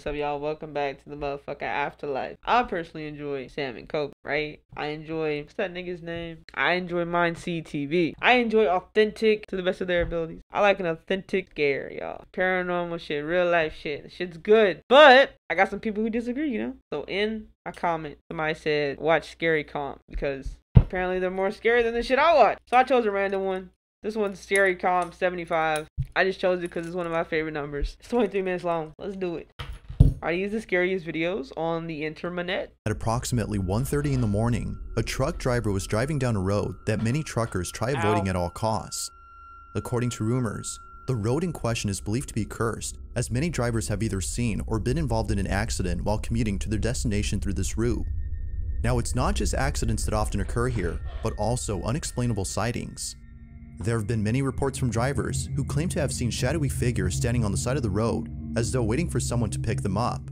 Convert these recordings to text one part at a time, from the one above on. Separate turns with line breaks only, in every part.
what's up, y'all? Welcome back to the motherfucking Afterlife. I personally enjoy Sam and Coke, right? I enjoy, what's that nigga's name? I enjoy Mine CTV. I enjoy authentic to the best of their abilities. I like an authentic scare, y'all. Paranormal shit, real life shit. Shit's good. But I got some people who disagree, you know? So in a comment, somebody said, watch Scary Comp because apparently they're more scary than the shit I watch. So I chose a random one. This one's Scary Comp 75. I just chose it because it's one of my favorite numbers. It's 23 minutes long. Let's do it. Are these the scariest videos on the internet?
At approximately 1:30 in the morning, a truck driver was driving down a road that many truckers try avoiding at all costs. According to rumors, the road in question is believed to be cursed, as many drivers have either seen or been involved in an accident while commuting to their destination through this route. Now, it's not just accidents that often occur here, but also unexplainable sightings. There have been many reports from drivers who claim to have seen shadowy figures standing on the side of the road as though waiting for someone to pick them up.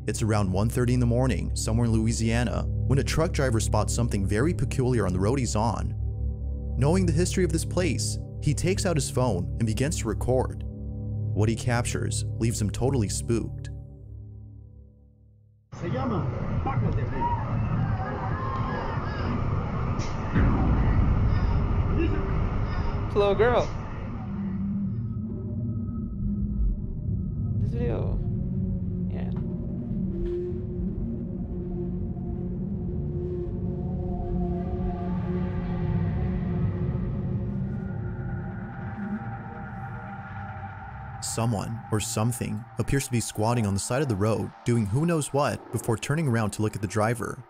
It's around 1:30 in the morning, somewhere in Louisiana, when a truck driver spots something very peculiar on the road he's on. Knowing the history of this place, he takes out his phone and begins to record. What he captures leaves him totally spooked.
Se llama Paco de Rey.
Little girl. This video. Yeah.
Someone, or something, appears to be squatting on the side of the road, doing who knows what before turning around to look at the driver.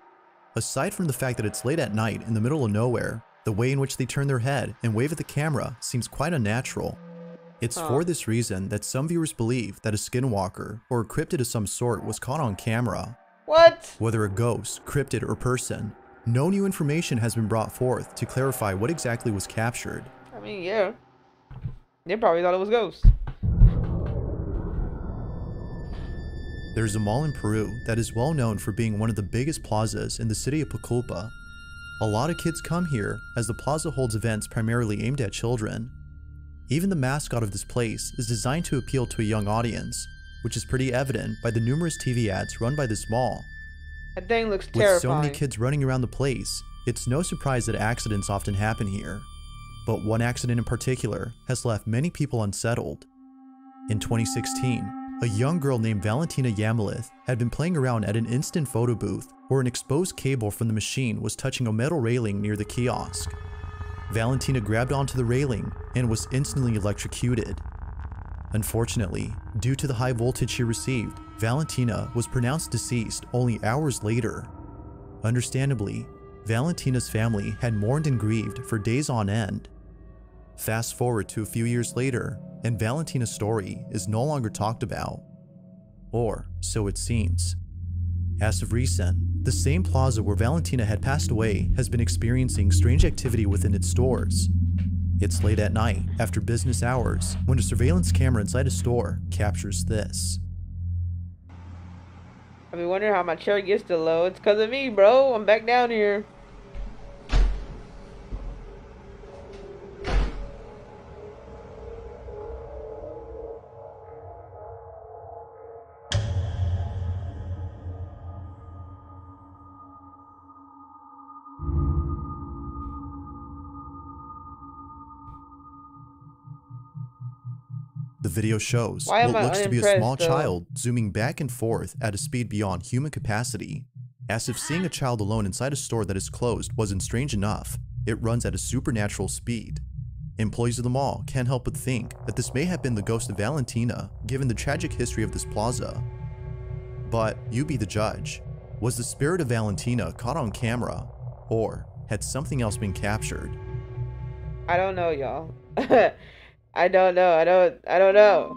Aside from the fact that it's late at night in the middle of nowhere, the way in which they turn their head and wave at the camera seems quite unnatural. It's for this reason that some viewers believe that a skinwalker or a cryptid of some sort was caught on camera.
What?
Whether a ghost, cryptid, or person, no new information has been brought forth to clarify what exactly was captured.
I mean, yeah. They probably thought it was ghosts.
There's a mall in Peru that is well known for being one of the biggest plazas in the city of Pucallpa. A lot of kids come here as the plaza holds events primarily aimed at children. Even the mascot of this place is designed to appeal to a young audience, which is pretty evident by the numerous TV ads run by this mall.
That thing looks terrifying.
With so many kids running around the place, it's no surprise that accidents often happen here. But one accident in particular has left many people unsettled. In 2016, a young girl named Valentina Yamalith had been playing around at an instant photo booth where an exposed cable from the machine was touching a metal railing near the kiosk. Valentina grabbed onto the railing and was instantly electrocuted. Unfortunately, due to the high voltage she received, Valentina was pronounced deceased only hours later. Understandably, Valentina's family had mourned and grieved for days on end. Fast forward to a few years later, and Valentina's story is no longer talked about. Or so it seems. As of recent, the same plaza where Valentina had passed away has been experiencing strange activity within its stores. It's late at night, after business hours, when a surveillance camera inside a store captures this.
I've been wondering how my chair gets to low. It's because of me, bro. I'm back down here.
The video shows
Why am
what
I
looks to be a
unimpressed,
small
though?
child zooming back and forth at a speed beyond human capacity. As if seeing a child alone inside a store that is closed wasn't strange enough, it runs at a supernatural speed. Employees of the mall can't help but think that this may have been the ghost of Valentina, given the tragic history of this plaza. But you be the judge. Was the spirit of Valentina caught on camera, or had something else been captured?
I don't know, y'all. I don't know. I don't know.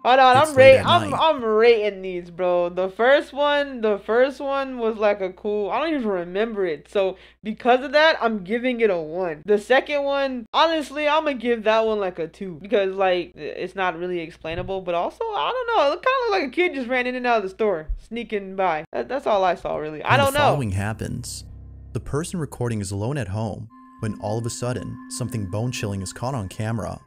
Hold on, I'm rating these, bro. The first one was like a cool, I don't even remember it. So because of that, I'm giving it a 1. The second one, honestly, I'm gonna give that one like a 2 because like it's not really explainable, but also I don't know, it kind of looked like a kid just ran in and out of the store, sneaking by. That's all I saw really. I don't know.
The following happens. The person recording is alone at home when all of a sudden something bone-chilling is caught on camera.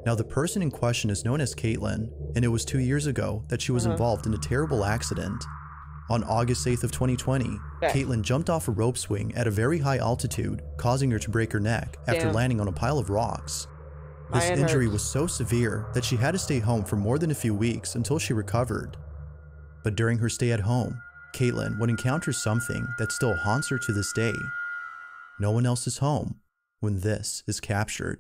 Now, the person in question is known as Caitlin, and it was 2 years ago that she was involved in a terrible accident. On August 8th of 2020, Caitlin jumped off a rope swing at a very high altitude, causing her to break her neck after landing on a pile of rocks. This injury was so severe that she had to stay home for more than a few weeks until she recovered. But during her stay at home, Caitlin would encounter something that still haunts her to this day. No one else is home when this is captured.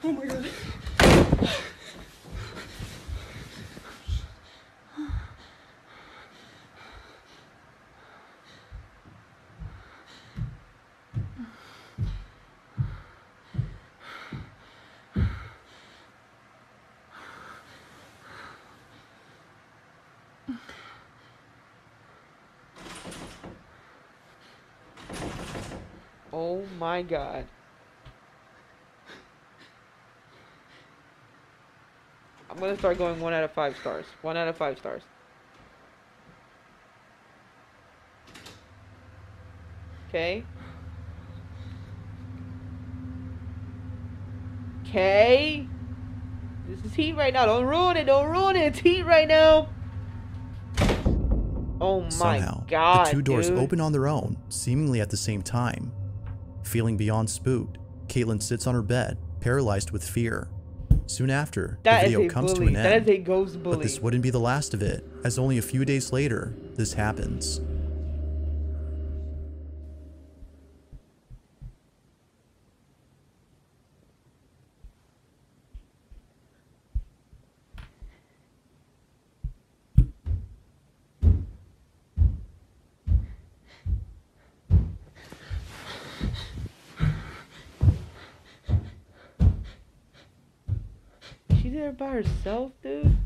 Oh my god. Oh my god. I'm gonna start going 1 out of 5 stars. 1 out of 5 stars. Okay. Okay. This is heat right now. Don't ruin it. Don't ruin it. It's heat right now. Oh my
Somehow,
god.
the two doors
dude.
open on their own, seemingly at the same time. Feeling beyond spooked, Caitlin sits on her bed, paralyzed with fear. Soon after, the video comes to an end.
That is a ghost bully.
But this wouldn't be the last of it, as only a few days later, this happens.
She's there by herself, dude?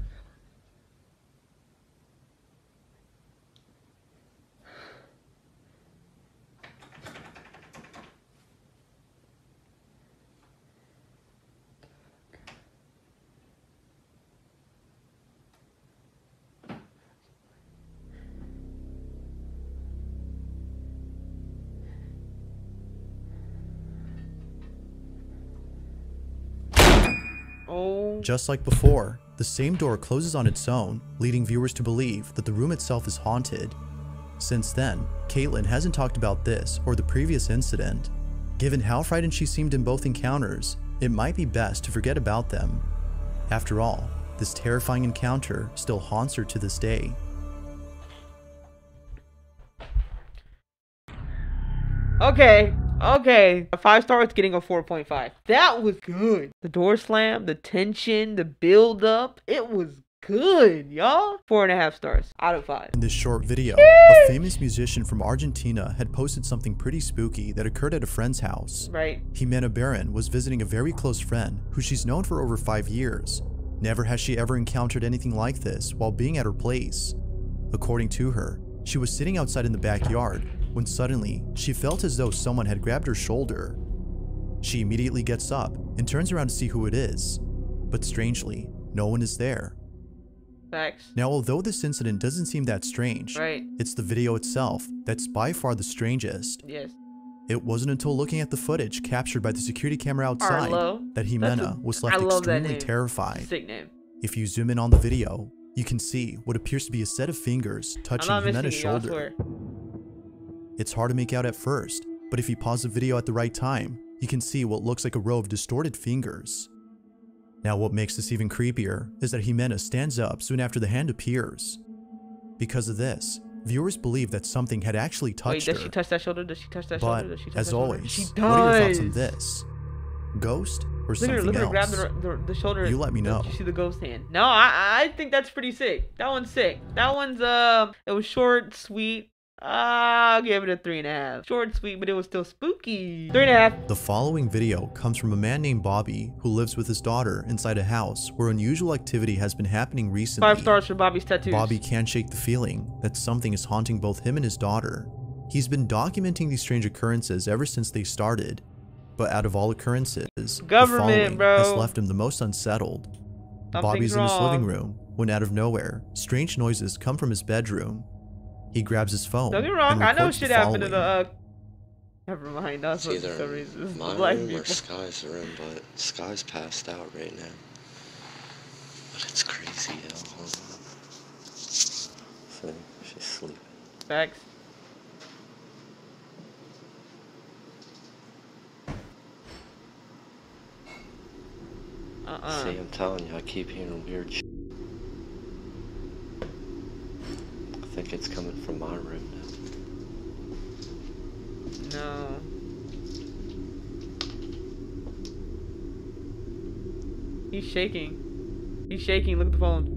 Oh.
Just like before, the same door closes on its own, leading viewers to believe that the room itself is haunted. Since then, Caitlin hasn't talked about this or the previous incident. Given how frightened she seemed in both encounters, it might be best to forget about them. After all, this terrifying encounter still haunts her to this day.
Okay. Okay. A 5 star is getting a 4.5. That was good. The door slam, the tension, the build up. It was good, y'all. 4.5 stars out of 5.
In this short video, a famous musician from Argentina had posted something pretty spooky that occurred at a friend's house.
Right.
Jimena Barron was visiting a very close friend who she's known for over 5 years. Never has she ever encountered anything like this while being at her place. According to her, she was sitting outside in the backyard when suddenly she felt as though someone had grabbed her shoulder. She immediately gets up and turns around to see who it is, but strangely, no one is there.
Facts.
Now, although this incident doesn't seem that strange,
Right.
it's the video itself that's by far the strangest.
Yes.
It wasn't until looking at the footage captured by the security camera outside
Arlo.
that Jimena was left
I love that
extremely
name.
terrified.
Sick name.
If you zoom in on the video, you can see what appears to be a set of fingers touching
I'm not missing
Jimena's
it, y'all, I
shoulder.
swear.
It's hard to make out at first, but if you pause the video at the right time, you can see what looks like a row of distorted fingers. Now, what makes this even creepier is that Jimena stands up soon after the hand appears. Because of this, viewers believe that something had actually
Wait,
touched
does
her.
she touch that shoulder? Does she touch that
But,
shoulder? Does she touch
as
that shoulder?
always,
She does.
what are your thoughts on this? Ghost or
Look at her,
something
look at her grab
else?
the shoulder.
You let me know.
Did you see the ghost hand? No, I think that's pretty sick. That one's sick. That one's it was short, sweet. I'll give it a 3.5. Short and sweet, but it was still spooky. 3.5.
The following video comes from a man named Bobby who lives with his daughter inside a house where unusual activity has been happening recently.
5 stars for Bobby's tattoos.
Bobby can't shake the feeling that something is haunting both him and his daughter. He's been documenting these strange occurrences ever since they started, but out of all occurrences, the following has left him the most unsettled. Bobby's in his living room when out of nowhere, strange noises come from his bedroom. He grabs his phone.
Don't get me wrong, I know shit happened to the never mind, that's
it's
for
either
some reason.
my
Black
room
people.
or Sky's room, but Sky's passed out right now. But it's crazy, yo. Hold on. See, she's sleeping.
Facts.
See, I'm telling you, I keep hearing weird shit. I think it's coming from my room now.
No. He's shaking. He's shaking. Look at the phone.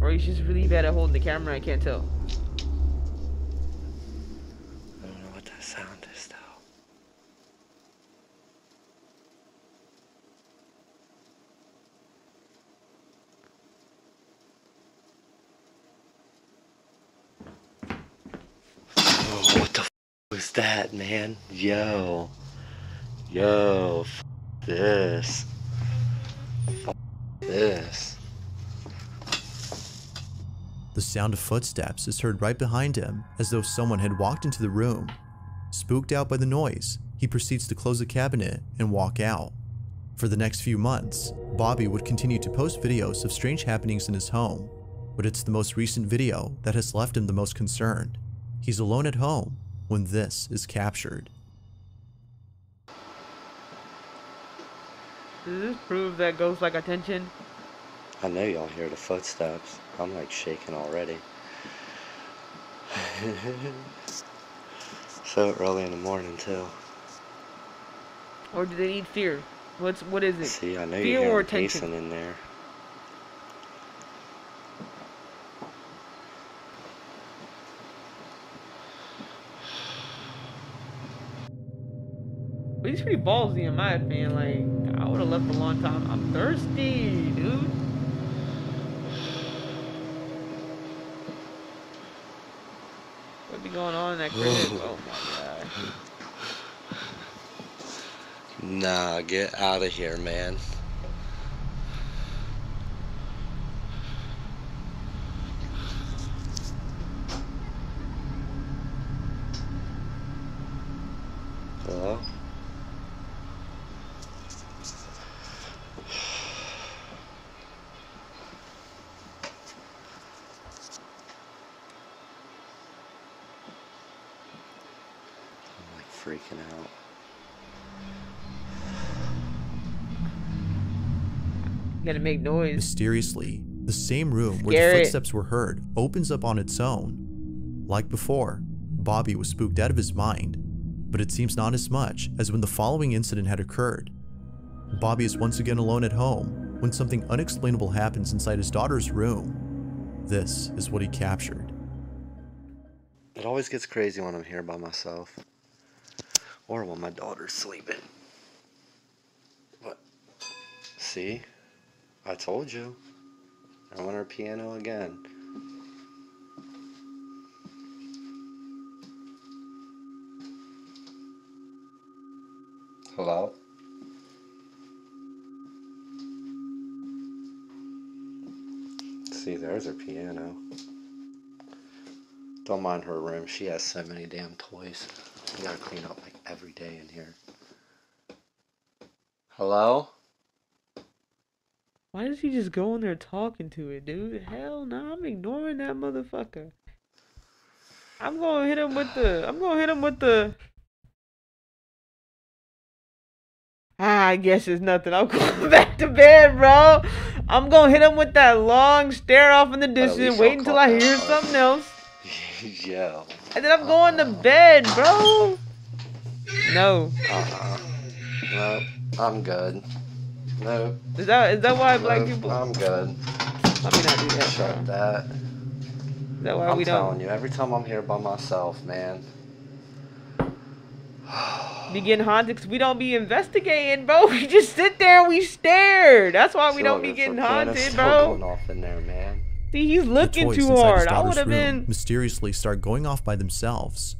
Or he's just really bad at holding the camera. I can't tell.
I don't know what that sound is, though. Oh, what the f was that, man? Yo. Yo, f this. F this.
The sound of footsteps is heard right behind him, as though someone had walked into the room. Spooked out by the noise, he proceeds to close the cabinet and walk out. For the next few months, Bobby would continue to post videos of strange happenings in his home, but it's the most recent video that has left him the most concerned. He's alone at home when this is captured.
Does this prove that ghosts like attention?
I know y'all hear the footsteps. I'm like shaking already. So early in the morning too.
Or do they need fear? What is it?
See, I know
Fear
you
or
hear
attention?
pacing in there.
But he's pretty ballsy in my opinion. Like, I would have left a long time. I'm thirsty, dude. What be going on in that crib? Oh my god.
Nah, get out of here, man. Hello? I'm like freaking out.
You gotta make noise.
Mysteriously, the same room where
Scare
the
it.
footsteps were heard opens up on its own. Like before, Bobby was spooked out of his mind, but it seems not as much as when the following incident had occurred. Bobby is once again alone at home when something unexplainable happens inside his daughter's room. This is what he captured.
It always gets crazy when I'm here by myself. Or when my daughter's sleeping. What? See? I told you. I want her piano again. Hello? See, there's her piano. Don't mind her room. She has so many damn toys. You gotta clean up like every day in here. Hello?
Why does he just go in there talking to it, dude? Hell no, I'm ignoring that motherfucker. I'm gonna hit him with the. I guess it's nothing. I'm going back to bed, bro. I'm gonna hit him with that long stare off in the distance, wait until I hear something else.
Yo.
And then I'm going to bed, bro. No.
No, I'm good. No.
Is that why black people?
I'm good.
Let me not do that,
Shut
bro.
that.
that why
I'm
we
telling
don't
you, every time I'm here by myself, man.
be getting haunted? Cause we don't be investigating, bro. We just sit there and we stare. That's why we don't be
Sugar,
getting
Savannah's
haunted,
still
bro.
going off in there, man.
See, he's
The
looking
toys
too
inside his
hard. I
daughter's
would have
room
been.
mysteriously start going off by themselves.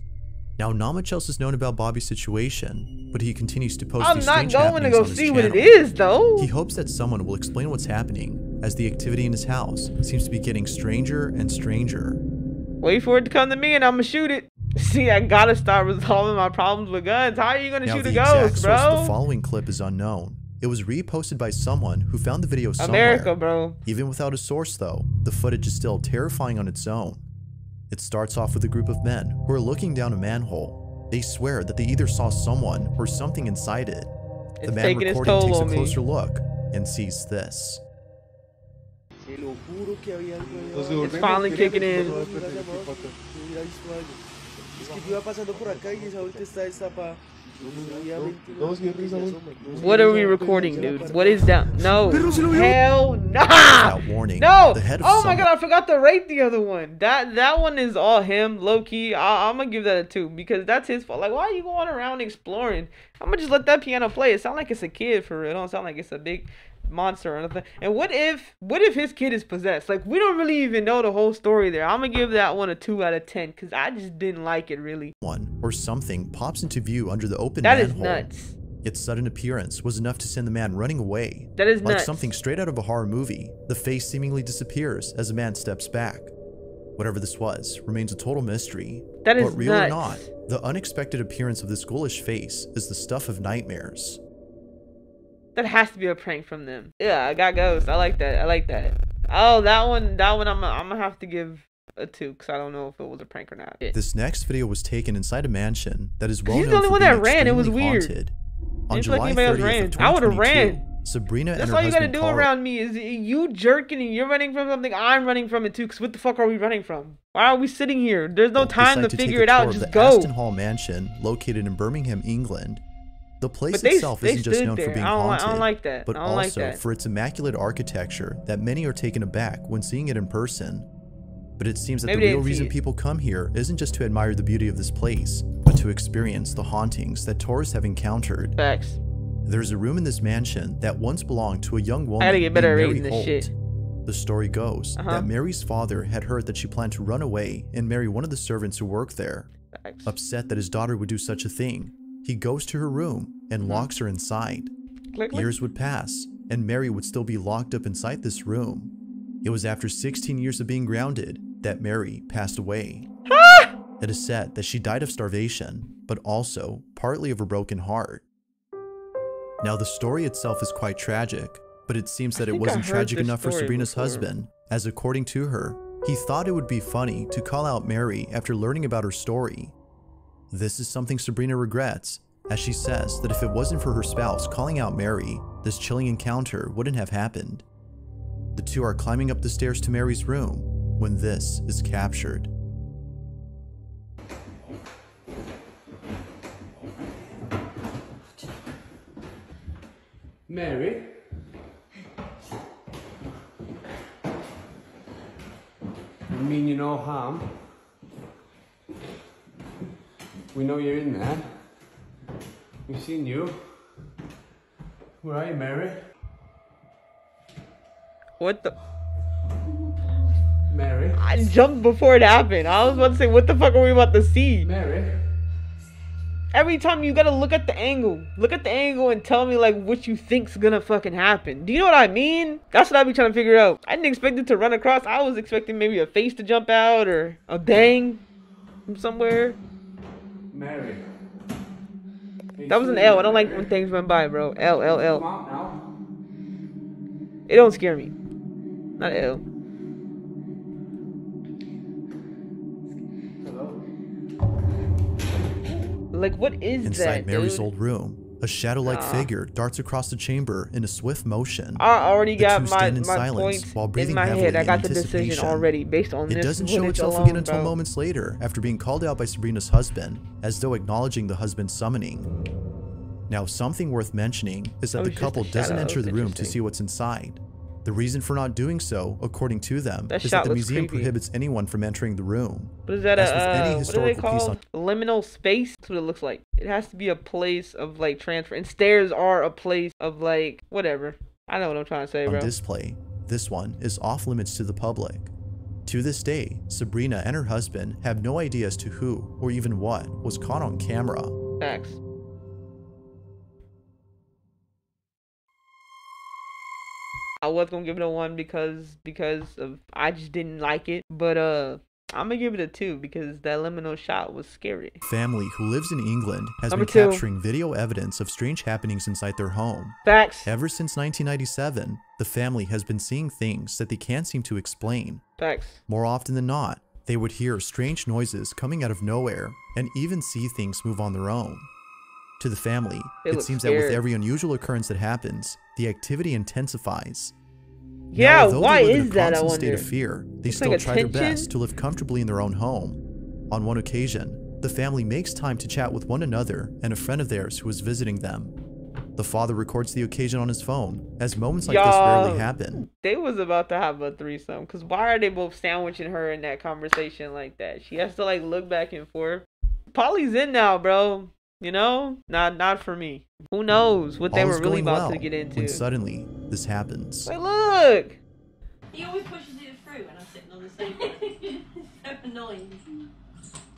Now, not much else is known about Bobby's situation, but he continues to post
I'm
these
not
strange
going to
happenings
go
on his
see what it
channel.
is, though.
He hopes that someone will explain what's happening, as the activity in his house seems to be getting stranger and stranger.
Wait for it to come to me and I'm gonna shoot it. See, I gotta start resolving my problems with guns. How are you gonna
Now,
shoot
the
a
exact
ghost,
source of the
bro?
following clip is unknown. It was reposted by someone who found the video
America,
somewhere.
bro.
Even without a source, though, the footage is still terrifying on its own. It starts off with a group of men who are looking down a manhole. They swear that they either saw someone or something inside it. The
It's
man
taking its
recording
toll
takes a
on me.
closer look and sees this.
It's finally kicking in. What are we recording, dude? What is that? No. Hell nah.
Without warning,
No.
the head of
Oh my
someone-
god, I forgot to rate the other one. That one is all him, low key. I'm gonna give that a 2 because that's his fault. Like, why are you going around exploring? I'm gonna just let that piano play. It sound like it's a kid for real. It don't sound like it's a big monster or anything. And what if his kid is possessed? Like, we don't really even know the whole story there. I'm gonna give that one a 2 out of 10 because I just didn't like it really.
One or something pops into view under the open
That
manhole.
is nuts.
Its sudden appearance was enough to send the man running away.
That is
Like
nuts.
something straight out of a horror movie, the face seemingly disappears as the man steps back. Whatever this was remains a total mystery.
That is
but real
nuts.
or not, the unexpected appearance of this ghoulish face is the stuff of nightmares.
That has to be a prank from them. Yeah, I got ghosts. I like that. I like that. Oh, that one I'm gonna have to give a 2 because I don't know if it was a prank or not.
This next video was taken inside a mansion that is well
He's the
known
only
for
one
being
that ran. It was
extremely
weird.
haunted. On
Didn't feel like
July
anybody else
30th of
ran. I would've
2022,
ran.
Sabrina and
That's
her
all you gotta
husband
do
Carl
around me is you jerking and you're running from something. I'm running from it too. Cause what the fuck are we running from? Why are we sitting here? There's no time
decide
to
take
figure
a
it out.
tour of
Just
the
go.
Aston Hall mansion located in Birmingham, England. The place
But they
itself isn't just
stood
known
there.
for being
I
haunted,
don't like that.
but
I don't like
also
that.
for its immaculate architecture that many are taken aback when seeing it in person. But it seems that
Maybe
the
they
real
didn't see
reason
it.
people come here isn't just to admire the beauty of this place, but to experience the hauntings that tourists have encountered.
Facts.
There's a room in this mansion that once belonged to a young woman
I gotta get better at
named
reading
Mary
this
Holt.
shit.
The story goes
Uh-huh.
that Mary's father had heard that she planned to run away and marry one of the servants who worked there.
Facts.
Upset that his daughter would do such a thing, he goes to her room and locks her inside.
Click, click.
Years would pass, and Mary would still be locked up inside this room. It was after 16 years of being grounded that Mary passed away. It is said that she died of starvation, but also partly of a broken heart. Now, the story itself is quite tragic, but it seems that it
think I
wasn't
heard
tragic
this
enough for
story
Sabrina's
before.
husband, as according to her, he thought it would be funny to call out Mary after learning about her story. This is something Sabrina regrets, as she says that if it wasn't for her spouse calling out Mary, this chilling encounter wouldn't have happened. The two are climbing up the stairs to Mary's room when this is captured.
Mary? I mean you no harm. We know you're in there. We've seen you. Where are you, Mary?
What the?
Mary?
I jumped before it happened. I was about to say, what the fuck are we about to see?
Mary?
Every time you gotta look at the angle. Look at the angle and tell me like what you think's gonna fucking happen. Do you know what I mean? That's what I be trying to figure out. I didn't expect it to run across. I was expecting maybe a face to jump out or a bang from somewhere.
Mary?
That was an L. I don't like when things run by, bro. L, L,
Come
L.
out now.
It don't scare me. Not L.
Hello?
Like, what is
Inside
that,
Mary's
dude?
old room, a shadow-like figure darts across the chamber in a swift motion.
I already
The
got
two
my
stand in
points
silence while breathing
in my
heavily
head. I
in
got the decision
anticipation.
already based on
It
this
doesn't show
footage
itself
alone,
again until
bro.
moments later, after being called out by Sabrina's husband, as though acknowledging the husband's summoning. Now, something worth mentioning is that
Oh,
the
it's just a
couple doesn't
shadow.
enter the room to
Interesting.
see what's inside. The reason for not doing so, according to them,
That
is
shot
that the
looks
museum
creepy.
prohibits anyone from entering the room.
What is that?
As with any
What do they
historical piece
call liminal space? That's what it looks like. It has to be a place of like transfer, and stairs are a place of like whatever. I know what I'm trying to say,
on
bro.
display, this one is off limits to the public. To this day, Sabrina and her husband have no idea as to who or even what was caught on camera.
Facts. I was gonna give it a 1 because of I just didn't like it, but I'm gonna give it a 2 because that liminal shot was scary.
Family who lives in England has
Number
been
2.
capturing video evidence of strange happenings inside their home.
Facts.
Ever since 1997, the family has been seeing things that they can't seem to explain.
Facts.
More often than not, they would hear strange noises coming out of nowhere and even see things move on their own. To the family, it
look
seems that with
scared.
every unusual occurrence that happens, the activity intensifies.
Yeah,
Now, although
why
they live in
is
a
that, I
constant state
wonder?
of fear, they
It's
still
like a
try their
tension?
best to live comfortably in their own home. On one occasion, the family makes time to chat with one another and a friend of theirs who is visiting them. The father records the occasion on his phone, as moments like this rarely happen.
They was about to have a threesome, cause why are they both sandwiching her in that conversation like that? She has to like look back and forth. Polly's in now, bro. You know, not for me. Who knows what they
All
were
is
really
going
about
well
to get into?
when suddenly this happens.
Like, look.
He always pushes it through when I'm sitting on the sofa. It's so annoying.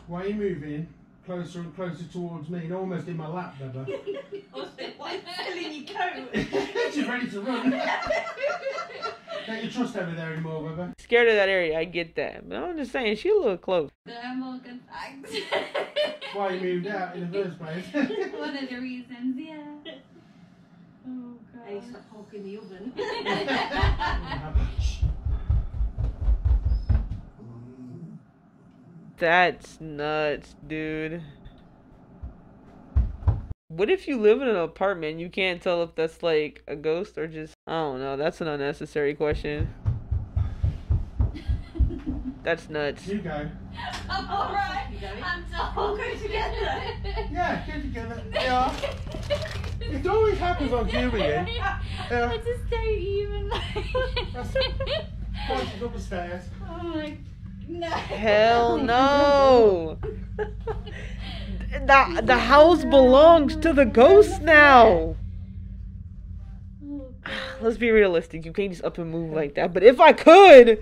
Why are you moving closer and closer towards me and almost in my lap, Beba?
Also, why are you pulling your coat?
She's ready to run. Don't you trust over there anymore, Beba?
Scared of that area, I get that. But I'm just saying, she a little close.
Morgan, thanks.
Why you moved out in the first place?
One of the reasons, yeah. Oh,
I need to
God.
stop hogging the oven.
That's nuts, dude. What if you live in an apartment and you can't tell if that's like a ghost or just, I don't know, that's an unnecessary question. That's nuts.
You go.
I'm alright.
You going?
I'm
We'll
so
go together.
Yeah, get together. Yeah. It always happens on Julie.
I
Yeah.
just don't even
Why she's up the stairs.
Oh my, no.
Hell no. The house belongs to the ghost now.
Oh, God.
Let's be realistic. You can't just up and move like that. But if I could.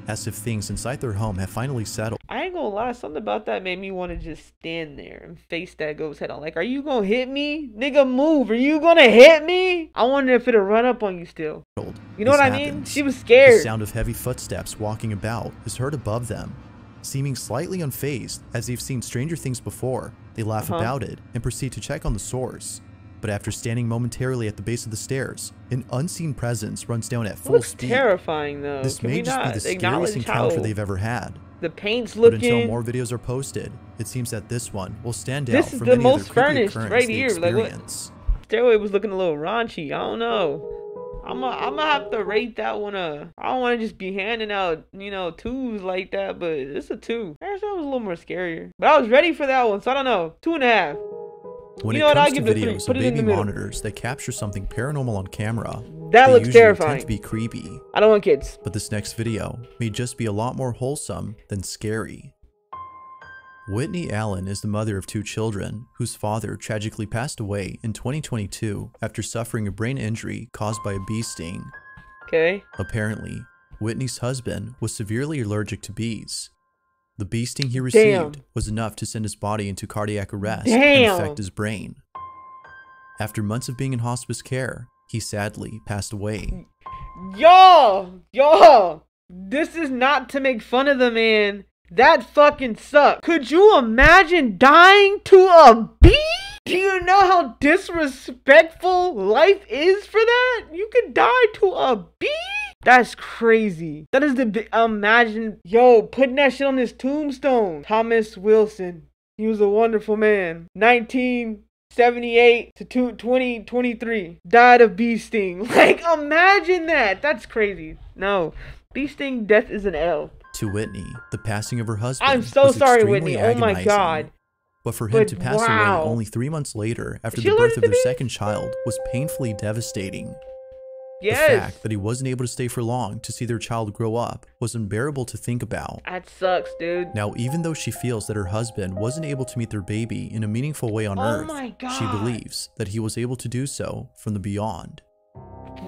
As if things inside their home have finally settled.
I ain't gonna lie, something about that made me want to just stand there and face that ghost head on. Like, are you gonna hit me? Nigga, move. Are you gonna hit me? I wonder if it'll run up on you still. You know
This
what I mean?
happens.
She was
The
scared.
sound of heavy footsteps walking about is heard above them. Seeming slightly unfazed, as they've seen stranger things before, they laugh about it and proceed to check on the source. But after standing momentarily at the base of the stairs, an unseen presence runs down at
It
full
looks
speed.
terrifying though.
This
Can
may
we
just be
not
the scariest
acknowledge
encounter
how
they've ever had.
the paint's
But until
looking?
more videos are posted, it seems that this one will stand
This
out
is
from
the
any
most
other creepy
furnished
occurrence
right
they
here. Like, what-
experience.
Stairway was looking a little raunchy. I don't know. I'm gonna have to rate that one a. I don't want to just be handing out, you know, 2s like that, but it's a 2. That was a little more scarier. But I was ready for that one, so I don't know. 2.5.
When
You
it
know what, I'll
comes to
give it a 3.
videos
Put
of
it in the
baby
middle.
monitors that capture something paranormal on camera,
That
they
looks
usually
terrifying.
tend to be creepy.
I don't want kids.
But this next video may just be a lot more wholesome than scary. Whitney Allen is the mother of 2 children, whose father tragically passed away in 2022 after suffering a brain injury caused by a bee sting.
Okay.
Apparently, Whitney's husband was severely allergic to bees. The bee sting he received
Damn.
was enough to send his body into cardiac arrest
Damn.
and affect his brain. After months of being in hospice care, he sadly passed away.
Y'all, this is not to make fun of the man. That fucking sucks. Could you imagine dying to a bee? Do you know how disrespectful life is for that? You could die to a bee? That's crazy. That is imagine, putting that shit on his tombstone. Thomas Wilson. He was a wonderful man. 1978 to 2023. Died of bee sting. Like, imagine that. That's crazy. No. Bee sting death is an L.
To Whitney, the passing of her husband
I'm so
was
sorry,
extremely
Whitney. Oh my
agonizing.
God.
But for him
But
to pass
wow.
away only 3 months later after
She
the birth
allergic
of
to
their
these?
second child was painfully devastating.
Yes.
The fact that he wasn't able to stay for long to see their child grow up was unbearable to think about.
That sucks, dude.
Now, even though she feels that her husband wasn't able to meet their baby in a meaningful way on
Oh
Earth,
my God.
she believes that he was able to do so from the beyond.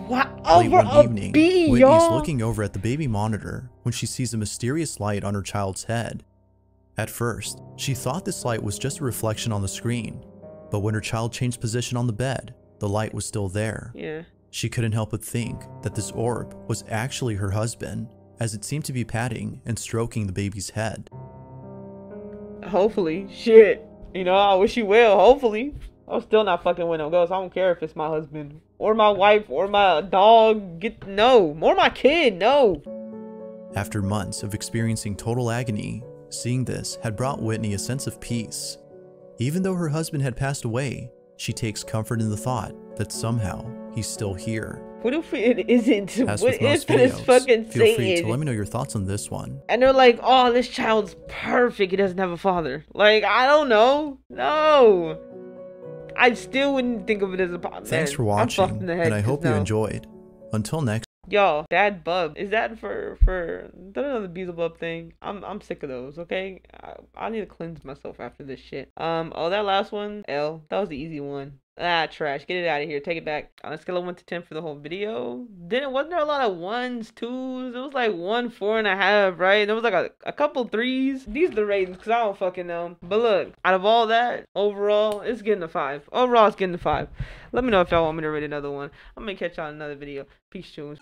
What?
Late
Over
one
a
evening,
bee,
Whitney is
y'all?
looking over at the baby monitor when she sees a mysterious light on her child's head. At first, she thought this light was just a reflection on the screen, but when her child changed position on the bed, the light was still there.
Yeah.
She couldn't help but think that this orb was actually her husband, as it seemed to be patting and stroking the baby's head.
Hopefully. Shit. You know, I wish you well. Hopefully. I'm still not fucking with no ghosts. I don't care if it's my husband or my wife or my dog. No. Or my kid. No.
After months of experiencing total agony, seeing this had brought Whitney a sense of peace. Even though her husband had passed away, she takes comfort in the thought that somehow he's still here.
What if it isn't?
As
What
with most
if it's
videos,
fucking
feel free to
Satan?
let me know your thoughts on this one.
And they're like, oh, this child's perfect. He doesn't have a father. Like, I don't know. No. I still wouldn't think of it as a problem.
Thanks for watching, and I hope you enjoyed. Until next.
Y'all, dad bub. Is that for don't know the Beelzebub bub thing? I'm sick of those, okay? I need to cleanse myself after this shit. Oh, that last one, L. That was the easy one. Ah, trash. Get it out of here. Take it back. On a scale of 1 to 10 for the whole video. Wasn't there a lot of 1s, 2s? It was like 1, 4.5, right? There was like a couple 3s. These are the ratings, because I don't fucking know. But look, out of all that, overall, it's getting a 5. Overall, it's getting a 5. Let me know if y'all want me to rate another one. I'm gonna catch y'all in another video. Peace, Chooms.